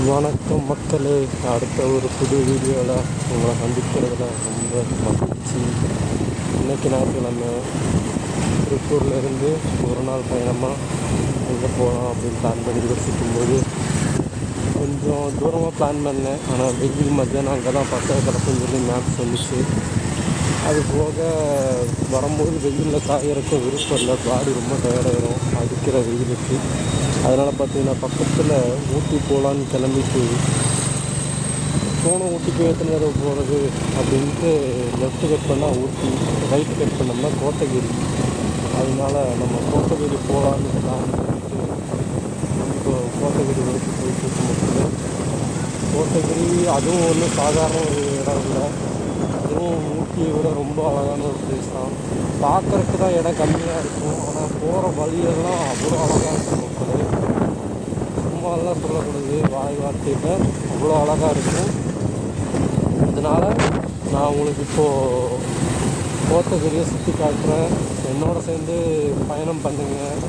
வணக்கம் மக்களே. அடுத்த ஒரு புது வீடியோவில் உங்களை சந்திக்கிறதுல ரொம்ப மகிழ்ச்சி. இன்றைக்கி ஞாயிற்றுக்கிழமை திருப்பூர்லேருந்து ஒரு நாள் பயணமாக எங்கே போகலாம் அப்படின்னு பிளான் பண்ணி யோசிக்கும்போது கொஞ்சம் தூரமாக பிளான் பண்ணேன். ஆனால் வெயில் மத்தியானம் அங்கே தான் பக்கம் கிடக்குன்னு சொல்லி மேப் சொல்லிச்சு. அது போக வரும்போது வெயிலில் காயறக்கும் விருப்பம் இல்லை, பாடி ரொம்ப டயர்டாயிரும் அடிக்கிற வெயிலுக்கு. அதனால் பார்த்திங்கன்னா பக்கத்தில் ஊட்டி போகலான்னு கிளம்பிட்டு போன ஊட்டி போய் எத்தனை தடவை போகிறது அப்படின்ட்டு லெஃப்ட்டு கட் பண்ணால் ஊட்டி, ரைட்டு கட் பண்ணோம்னா கோத்தகிரி. அதனால நம்ம கோத்தகிரி போகலான்னு பிளான் பண்ணிட்டு இப்போ கோத்தகிரி வரைக்கும் போயிட்டு இருக்கோம். கோத்தகிரி அதுவும் ஒன்றும் சாதாரண ஒரு இடம் இல்லை, அதுவும் ஊட்டியை விட ரொம்ப அழகான ஒரு பிளேஸ் தான். பார்க்குறதுக்கு தான் இடம் கம்மியாக இருக்கும், ஆனால் போகிற வழியெல்லாம் அவ்வளோ அழகாக இருக்கும். மக்களே சும்மாலாம் சொல்லக்கூடாது, வாய் வார்த்தையில் அவ்வளோ அழகாக இருக்கும். அதனால் நான் உங்களுக்கு இப்போது கோத்தகிரியை சுற்றி காட்டுறேன். என்னோட சேர்ந்து பயணம் பண்ணுங்கள்.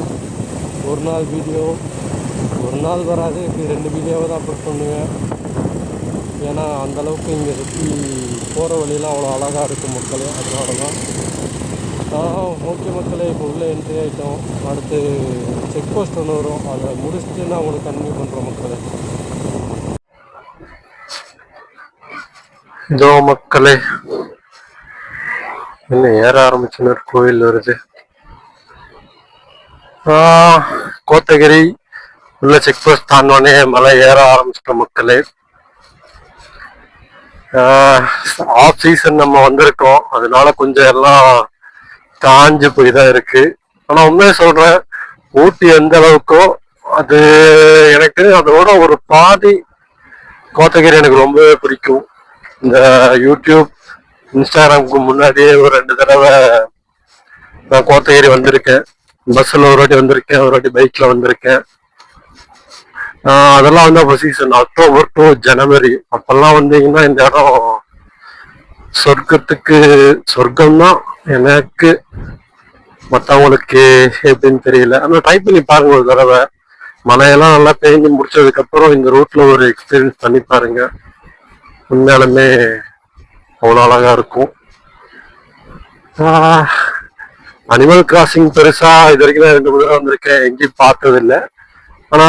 ஒரு நாள் வீடியோ ஒரு நாள் வராது, இப்படி 2 வீடியோவை தான் அப்லோட் பண்ணுவேன். ஏன்னா அந்தளவுக்கு இங்கே சுற்றி போகிற வழியெல்லாம் அவ்வளோ அழகாக இருக்கும் மக்களே. அதனால தான் ஓகே மக்களே, இப்போ உள்ளே என்ட்ரி ஆகிட்டோம். அடுத்து செக் போஸ்ட் ஒன்று வரும், அதை முடிச்சுட்டு நான் உங்களுக்கு கன்வியூ பண்ணுறோம் மக்களே. இதோ மக்களே, இன்னும் ஏற ஆரம்பிச்சுன்னு ஒரு கோயில் வருது. கோத்தகிரி உள்ள செக் போஸ்ட் தாண்டோடனே மலை ஏற ஆரம்பிச்சிட்டோம் மக்களே. ஆஃப் சீசன் நம்ம வந்திருக்கோம், அதனால கொஞ்சம் எல்லாம் காஞ்சு போய் தான் இருக்கு. ஆனா உண்மையை சொல்றேன், ஊட்டி எந்த அளவுக்கோ அது எனக்கு அதோட ஒரு பாதி கோத்தகிரி எனக்கு ரொம்பவே பிடிக்கும். இந்த யூடியூப் இன்ஸ்டாகிராமுக்கு முன்னாடியே ஒரு 2 தடவை நான் கோத்தகிரி வந்திருக்கேன். பஸ்ஸில் ஒரு வாட்டி வந்திருக்கேன், ஒரு வாட்டி பைக்கில் வந்திருக்கேன். அதெல்லாம் வந்து அப்போ சீசன் அக்டோபர் டு ஜனவரி. அப்பெல்லாம் வந்தீங்கன்னா இந்த இடம் சொர்க்கம் தான் எனக்கு. மற்றவங்களுக்கு எப்படின்னு தெரியல, ஆனால் ட்ரை பண்ணி பாருங்க ஒரு தடவை. மழையெல்லாம் நல்லா பெஞ்சு முடிச்சதுக்கு அப்புறம் இந்த ரூட்ல ஒரு எக்ஸ்பீரியன்ஸ் பண்ணி பாருங்க, உண்மையாலுமே அவ்வளோ அழகா இருக்கும். அனிமல் கிராசிங் பெருசா இது வரைக்கும் நான் 2 தடவை வந்திருக்கேன், எங்கேயும் பார்த்ததில்லை. ஆனா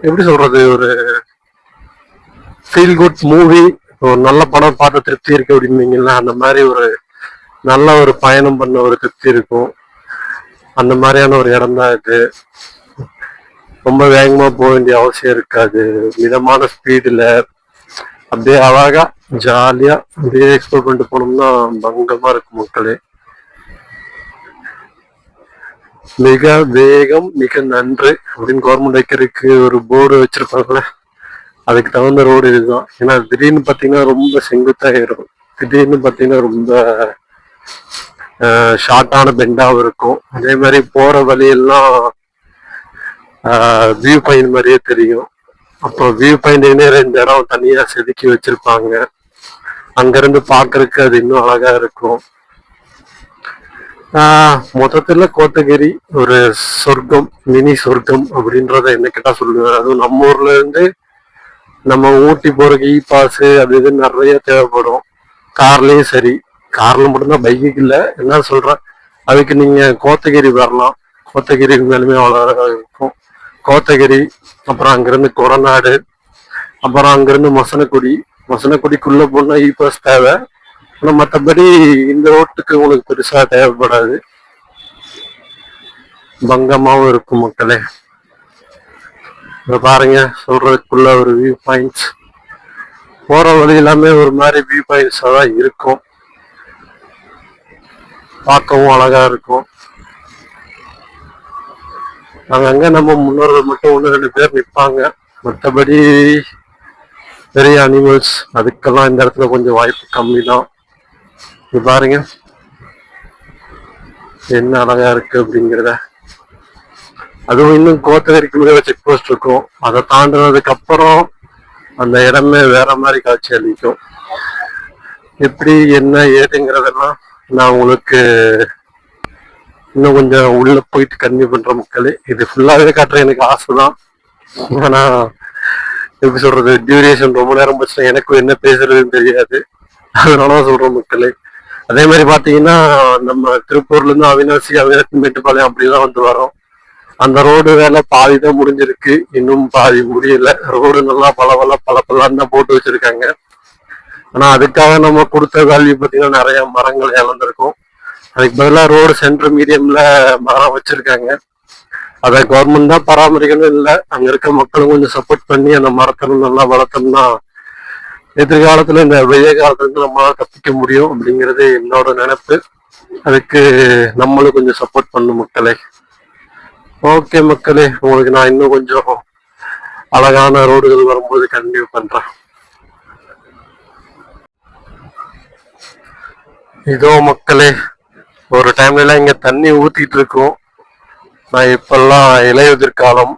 எப்படி சொல்றது, ஒரு ஃபீல் குட் மூவி, ஒரு நல்ல படம் பார்த்த திருப்தி இருக்கு அப்படின்னீங்கன்னா அந்த மாதிரி ஒரு நல்ல ஒரு பயணம் பண்ண ஒரு திருப்தி இருக்கும். அந்த மாதிரியான ஒரு இடம் தான் இது. ரொம்ப வேகமா போக வேண்டிய அவசியம் இருக்காது, மிதமான ஸ்பீடுல அப்படியே அழகா ஜாலியா அப்படியே எக்ஸ்ப்ளோர் பண்ணிட்டு போனோம்னா பங்கமா இருக்கும் மக்களே. மிக வேகம் மிக நன்று அப்படின்னு கவர்மெண்ட் வைக்கிறதுக்கு ஒரு போர்டு வச்சிருப்பாங்கல்ல, அதுக்கு தகுந்த ரோடு இதுதான். ஏன்னா திடீர்னு பார்த்தீங்கன்னா ரொம்ப செங்குத்தாயிரும், திடீர்னு பார்த்தீங்கன்னா ரொம்ப ஷார்ட்டான பெண்டாகவும் இருக்கும். அதே மாதிரி போற வழியெல்லாம் வியூ பாயிண்ட் மாதிரியே தெரியும். அப்போ வியூ பாயிண்ட் இந்த இடம் தனியா செதுக்கி வச்சிருப்பாங்க, அங்கிருந்து பாக்குறதுக்கு அது இன்னும் அழகா இருக்கும். மொத்தத்துல கோத்தகிரி ஒரு சொர்க்கம், மினி சொர்க்கம் அப்படின்றத என்ன கேட்டா சொல்லுவேன். அதுவும் நம்ம ஊர்ல இருந்து நம்ம ஊட்டி போறதுக்கு பாஸ் அது இது நிறைய தேவைப்படும். கார்லயும் சரி, கார்ல மட்டும்தான், பைக்குக்கு இல்லை. என்ன சொல்றேன், அதுக்கு நீங்க கோத்தகிரி வரலாம். கோத்தகிரி மேலுமே அவ்வளோ அழகாக இருக்கும். கோத்தகிரி, அப்புறம் அங்கிருந்து கொரநாடு, அப்புறம் அங்கிருந்து மசனக்குடிக்குள்ள போனா பாஸ் தேவை. ஆனால் மற்றபடி இந்த ரோட்டுக்கு உங்களுக்கு பெருசா தேவைப்படாது, பங்கமாவும் இருக்கும் மக்களே. பாருங்க, சொல்றதுக்குள்ள ஒரு வியூ பாயிண்ட்ஸ், போற வழி எல்லாமே ஒரு மாதிரி வியூ பாயிண்ட்ஸா தான் இருக்கும், பார்க்கவும் அழகா இருக்கும். அங்கங்க நம்ம முன்னோர்கள் மட்டும் 1-2 பேர் நிற்பாங்க, மற்றபடி பெரிய அனிமல்ஸ் அதுக்கெல்லாம் இந்த இடத்துல கொஞ்சம் வாய்ப்பு கம்மி தான். பாருங்க என்ன அழகா இருக்கு அப்படிங்கிறத. அதுவும் இன்னும் கோத்தகிரிக்குள்ளே செக் போஸ்ட் இருக்கும், அதை தாண்டினதுக்கு அப்புறம் அந்த இடமே வேற மாதிரி காட்சி அளிக்கும். எப்படி என்ன ஏதுங்கிறதெல்லாம் நான் உங்களுக்கு இன்னும் கொஞ்சம் உள்ள போயிட்டு கன்வியூ பண்ற மக்களே. இது ஃபுல்லாவே காட்டுற எனக்கு ஆசை தான், ஆனா எப்படி சொல்றது, டியூரேஷன் ரொம்ப நேரம் போச்சுன்னா எனக்கும் என்ன பேசுறதுன்னு தெரியாது. அதனாலதான் சொல்றோம் மக்களே. அதே மாதிரி பாத்தீங்கன்னா நம்ம திருப்பூர்ல இருந்து அவினாசி மேட்டுப்பாளையம் அப்படிதான் வந்து வரோம். அந்த ரோடு வேலை பாதி தான் முடிஞ்சிருக்கு, இன்னும் பாதி முடியல. ரோடு நல்லா பல தான் போட்டு வச்சிருக்காங்க. ஆனா அதுக்காக நம்ம கொடுத்த வேல்யூ பார்த்தீங்கன்னா நிறைய மரங்கள் இழந்திருக்கும். அதுக்கு பதிலாக ரோடு சென்டர் மீடியம்ல மரம் வச்சிருக்காங்க. அதை கவர்மெண்ட் தான் பராமரிக்கணும் இல்லை, அங்க இருக்க மக்களும் கொஞ்சம் சப்போர்ட் பண்ணி அந்த மரத்தை நல்லா வளர்த்தோம்னா எதிர்காலத்துல இந்த வெய்ய காலத்துல இருந்து நம்மளால தப்பிக்க முடியும் அப்படிங்கிறது என்னோட நினைப்பு. அதுக்கு நம்மளும் கொஞ்சம் சப்போர்ட் பண்ணும் மக்களே. ஓகே மக்களே, உங்களுக்கு நான் இன்னும் கொஞ்சம் அழகான ரோடுகள் வரும்போது கண்டினியூ பண்றேன். இதோ மக்களே, ஒரு டைம்ல எல்லாம் இங்க தண்ணி ஊத்திட்டு இருக்கோம். நான் இப்பெல்லாம் இலையுதிர் காலம்.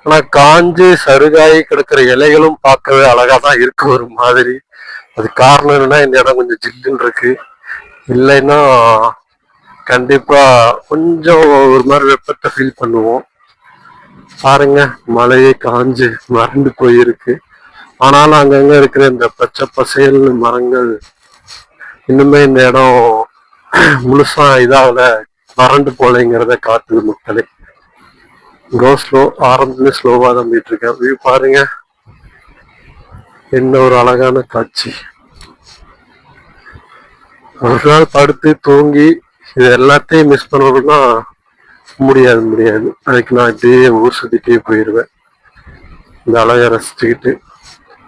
ஆனா காஞ்சு சருகாயி கிடக்குற இலைகளும் பார்க்கவே அழகா தான் இருக்கு ஒரு மாதிரி. அது காரணம் என்னன்னா இந்த இடம் கொஞ்சம் ஜில்லுன்னு இருக்கு. இல்லைன்னா கண்டிப்பா கொஞ்சம் ஒரு மாதிரி வெப்பத்தை ஃபீல் பண்ணுவோம். பாருங்க, மழையே காஞ்சு மறந்து போயிருக்கு. ஆனாலும் அங்கங்க இருக்கிற இந்த பச்சை பசேல் மரங்கள் இன்னுமே இந்த இடம் முழுசா இதாகல, வறண்டு போலைங்கிறத காட்டுது மக்களே. கோ ஸ்லோ, ஆரம்பத்துல ஸ்லோவா தான் போயிட்டு இருக்கேன். வியூ பாருங்க, என்ன ஒரு அழகான காட்சி. ஒரு நாள் படுத்து தூங்கி இது எல்லாத்தையும் மிஸ் பண்ணணும்னா முடியாது. அதுக்கு நான் இப்படியே ஊர் சுத்திட்டே போயிடுவேன், இந்த அழகை ரசிச்சுக்கிட்டு.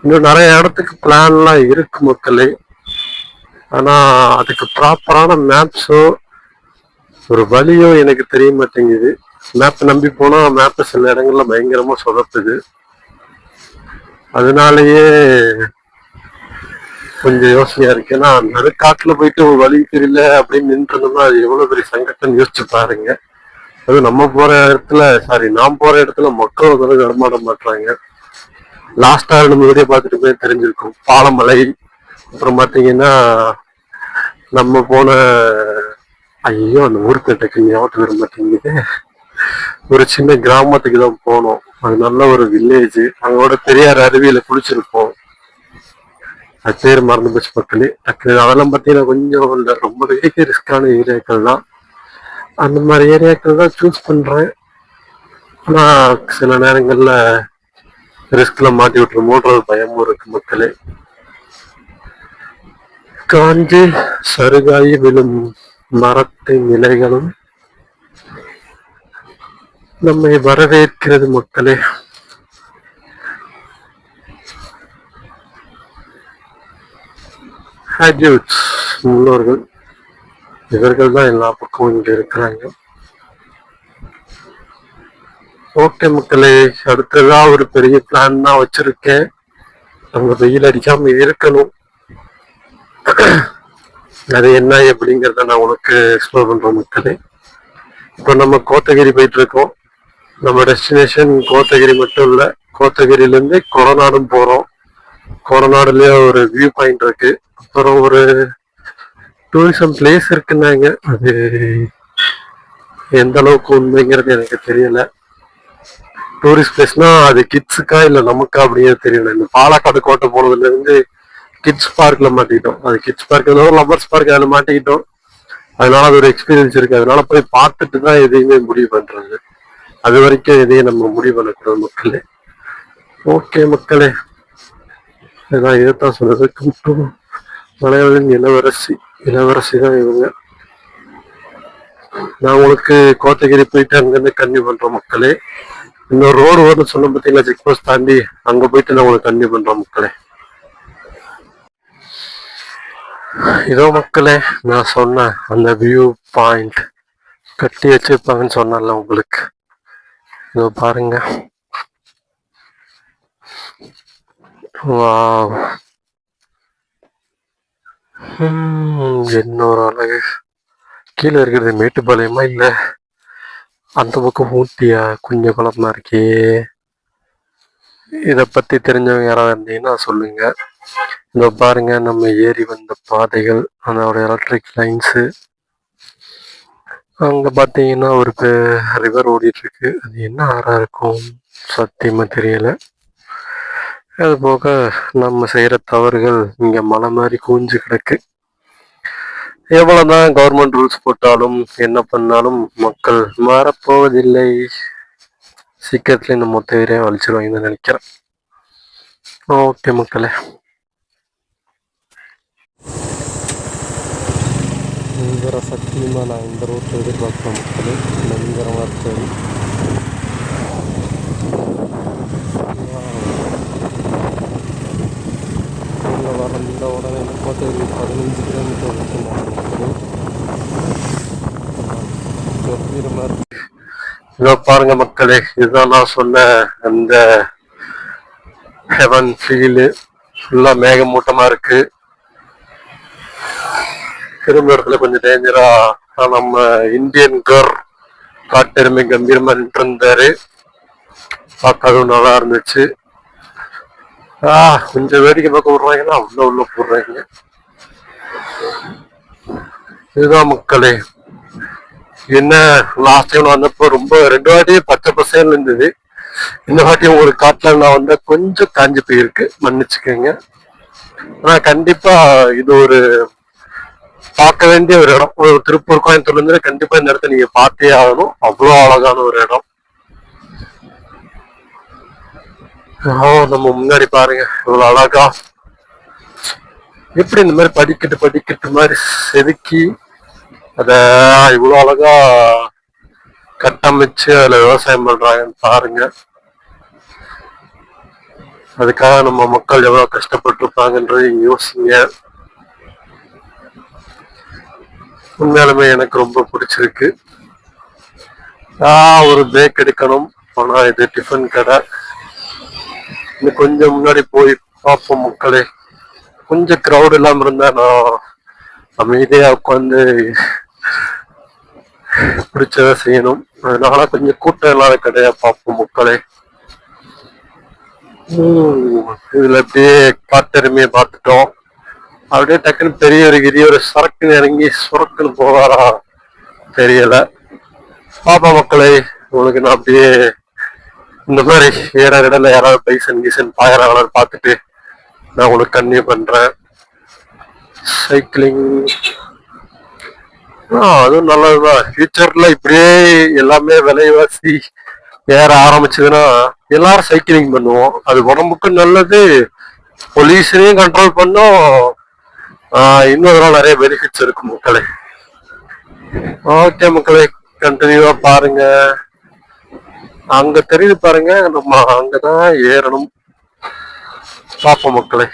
இன்னும் நிறைய இடத்துக்கு பிளான்லாம் இருக்கு மக்களே. ஆனா அதுக்கு ப்ராப்பரான மேப்ஸோ ஒரு வழியோ எனக்கு தெரிய மாட்டேங்குது. மேப் நம்பி போனா மேப் சில இடங்கள்ல பயங்கரமா சொதப்புது. அதனாலயே கொஞ்சம் யோசனையா இருக்கு. ஏன்னா நடுக்காட்டுல போயிட்டு ஒரு வழி தெரியல அப்படின்னு நின்றுருந்தோம்னா அது எவ்வளவு பெரிய சங்கட்டம் யோசிச்சு பாருங்க. அது நம்ம போற இடத்துல, நான் போற இடத்துல மக்கள் வந்து நடமாட மாட்டாங்க. லாஸ்டா நம்ம வீடியோ பார்த்துட்டு போய் தெரிஞ்சிருக்கும், பாலமலை. அப்புறம் பாத்தீங்கன்னா நம்ம போன, ஐயோ அந்த ஊருக்கு டக்கு ஞாபகத்துக்கு வர மாட்டேங்குது, ஒரு சின்ன கிராமத்துக்கு தான் போனோம். அது நல்ல ஒரு வில்லேஜ். அங்கோட பெரியார் அருவியில குளிச்சிருப்போம். அது பேர் மறந்து போச்சு மக்களே டக்கு. அதெல்லாம் பார்த்தீங்கன்னா கொஞ்சம் இல்லை, ரொம்பவே ரிஸ்கான ஏரியாக்கள் தான். அந்த மாதிரி ஏரியாக்கள் தான் சூஸ் பண்றேன். ஆனா சில நேரங்கள்ல ரிஸ்க்ல மாட்டி விட்டுருமோன்றது பயமும் இருக்கு மக்களே. காஞ்சி சருகாயி விழும் மரத்தின் இலைகளும் நம்மை வரவேற்கிறது மக்களே. முன்னோர்கள் இவர்கள் தான் எல்லா பக்கமும் இங்க இருக்கிறாங்க. ஓகே மக்களே, அடுத்ததா ஒரு பெரிய பிளான் தான் வச்சிருக்கேன். நம்ம வெயில் அடிக்காம இருக்கணும். அது என்ன எப்படிங்கிறத நான் உனக்கு எக்ஸ்ப்ளோர் பண்றேன் மக்களே. இப்போ நம்ம கோத்தகிரி போயிட்டு இருக்கோம். நம்ம டெஸ்டினேஷன் கோத்தகிரி மட்டும் இல்லை, கோத்தகிரிலேருந்து கொரநாடும் போகிறோம். கொரநாடுலேயே ஒரு வியூ பாயிண்ட் இருக்கு. அப்புறம் ஒரு டூரிசம் பிளேஸ் இருக்குன்னாங்க. அது எந்த அளவுக்கு உண்மைங்கிறது எனக்கு தெரியல. டூரிஸ்ட் பிளேஸ்னா அது கிட்ஸுக்கா இல்லை நமக்கா அப்படிங்கிறது தெரியல. இந்த பாலக்காடு கோட்டை போனதுலேருந்து கிட்ஸ் பார்க்ல மாட்டிக்கிட்டோம். அது கிட்ஸ் பார்க் லவ்வர்ஸ் பார்க், அதில் மாட்டிக்கிட்டோம். அதனால அது ஒரு எக்ஸ்பீரியன்ஸ் இருக்கு. அதனால போய் பார்த்துட்டு தான் எதையுமே முடிவு பண்றது. அது வரைக்கும் எதையும் நம்ம முடிவு பண்ணக்கூடாது மக்களே. ஓகே மக்களே, இதைத்தான் சொல்றது. மலையாளின் இளவரசி தான் இவங்க. நான் உங்களுக்கு கோத்தகிரி போயிட்டு அங்கிருந்து கன்னியூ பண்றேன் மக்களே. இன்னொரு ரோடு வரும்னு சொன்ன பார்த்தீங்களா, செக் போஸ்ட் தாண்டி அங்க போயிட்டு நான் உங்களுக்கு கன்னியூ பண்றேன் மக்களே. இதோ மக்களே, நான் சொன்ன அந்த வியூ பாயிண்ட் கட்டி வச்சிருப்பாங்கன்னு சொன்னல உங்களுக்கு. இதோ பாருங்க. இன்னொரு அழகு. கீழே இருக்கிறது மேட்டுப்பாளையமா இல்ல அந்த பக்கம் ஊட்டியா? கொஞ்சம் குழப்பமா இருக்கே. இதை பத்தி தெரிஞ்சவங்க யாராவது இருந்தீங்கன்னா சொல்லுங்க. இதோ பாருங்க, நம்ம ஏறி வந்த பாதைகள், அதோட எலக்ட்ரிக் லைன்ஸு. அங்க பாத்தீங்கன்னா ஒரு ரிவர் ஓடிட்டு இருக்கு. அது என்ன ஆறா இருக்கும் சத்தியமா தெரியல. அது போக நம்ம செய்யற தவறுகள் இங்க மலை மாதிரி கூஞ்சு கிடக்கு. எவ்வளவுதான் கவர்மெண்ட் ரூல்ஸ் போட்டாலும் என்ன பண்ணாலும் மக்கள் மாறப்போவதில்லை. சீக்கிரத்துல இந்த மொத்த ஏரியா அழிச்சிருவாங்கன்னு நினைக்கிறேன். ஓகே மக்களே, பயங்கர சத்தியமா நான் இந்த ரோட்டில் எதிர்பார்க்குற மக்களே பயங்கரமாக இருக்காது. வந்த உடனே கோத்தகிரி 15 கிலோமீட்டர் வரைக்கும் மக்களே கம்பீரமாக இருக்கு. இதோ பாருங்க மக்களே, இதுதான் நான் சொன்ன அந்த ஹெவன் ஃபீலு. ஃபுல்லா மேகமூட்டமா இருக்கு. திரும்ப இடத்துல கொஞ்சம் டேஞ்சரா நம்ம இந்தியன் கர் காட்டெருமை கம்பீரமா நின்று இருந்தாரு. பார்க்கவும் நல்லா இருந்துச்சு. கொஞ்சம் வேடிக்கை பார்க்க விடுறாங்கன்னா உள்ள போடுறாங்க. இதுதான் மக்களே. என்ன லாஸ்ட் டைம் வந்தப்போ ரொம்ப 2 வாட்டி பச்சை பசேன்னு இருந்தது. இந்த வாட்டியும் ஒரு காட்டுல நான் வந்தா கொஞ்சம் காஞ்சி போயிருக்கு, மன்னிச்சுக்கோங்க. ஆனா கண்டிப்பா இது ஒரு பார்க்க வேண்டிய ஒரு இடம். ஒரு திருப்பூர் கோயம்புத்தூர்ல இருந்து கண்டிப்பா இந்த இடத்த நீங்க பார்த்தே ஆகணும். அவ்வளோ அழகான ஒரு இடம். நம்ம முன்னாடி பாருங்க இவ்வளவு அழகா எப்படி இந்த மாதிரி படிக்கட்டு மாதிரி செதுக்கி அத இவ்வளவு அழகா கட்டமைச்சு அதுல விவசாயம் பண்றாங்கன்னு பாருங்க. அதுக்காக நம்ம மக்கள் எவ்வளவு கஷ்டப்பட்டு இருப்பாங்கன்றது யோசிங்க. உண்மையாலுமே எனக்கு ரொம்ப பிடிச்சிருக்கு. ஒரு பிரேக் எடுக்கணும். ஆனா இது டிஃபன் கடை. இன்னும் கொஞ்சம் முன்னாடி போய் பார்ப்போம் மக்களே. கொஞ்சம் கிரௌட் இல்லாம இருந்தா நான் அமைதியா உட்காந்து பிடிச்சத செய்யணும். அதனால கொஞ்சம் கூட்டம் இல்லாத கடையா பார்ப்போம் மக்களே. இதுல அப்படியே காட்டெருமையை பார்த்துட்டோம். அப்படியே டக்குன்னு பெரிய ஒரு சரக்குன்னு இறங்கி சுரக்குன்னு போவாரா தெரியல. பாப்பா மக்களே, உங்களுக்கு நான் அப்படியே இந்த மாதிரி வேற இடத்துல யாராவது பைசன் கீசன் பாயறாங்களான்னு பார்த்துட்டு நான் உங்களுக்கு கன்னியூ பண்றேன். சைக்கிளிங் அதுவும் நல்லதுதான். ஃபியூச்சர்ல இப்படியே எல்லாமே விலைவாசி ஏற ஆரம்பிச்சதுன்னா எல்லாரும் சைக்கிளிங் பண்ணுவோம். அது உடம்புக்கு நல்லது, பொல்யூஷனையும் கண்ட்ரோல் பண்ணும். இன்னும் அதெல்லாம் நிறைய பெனிஃபிட்ஸ் இருக்கு மக்களே. ஓகே மக்களே, கண்டினியூவா பாருங்க. அங்க தெரியுது பாருங்க, நம்ம அங்கதான் ஏறணும். பார்ப்போம் மக்களே.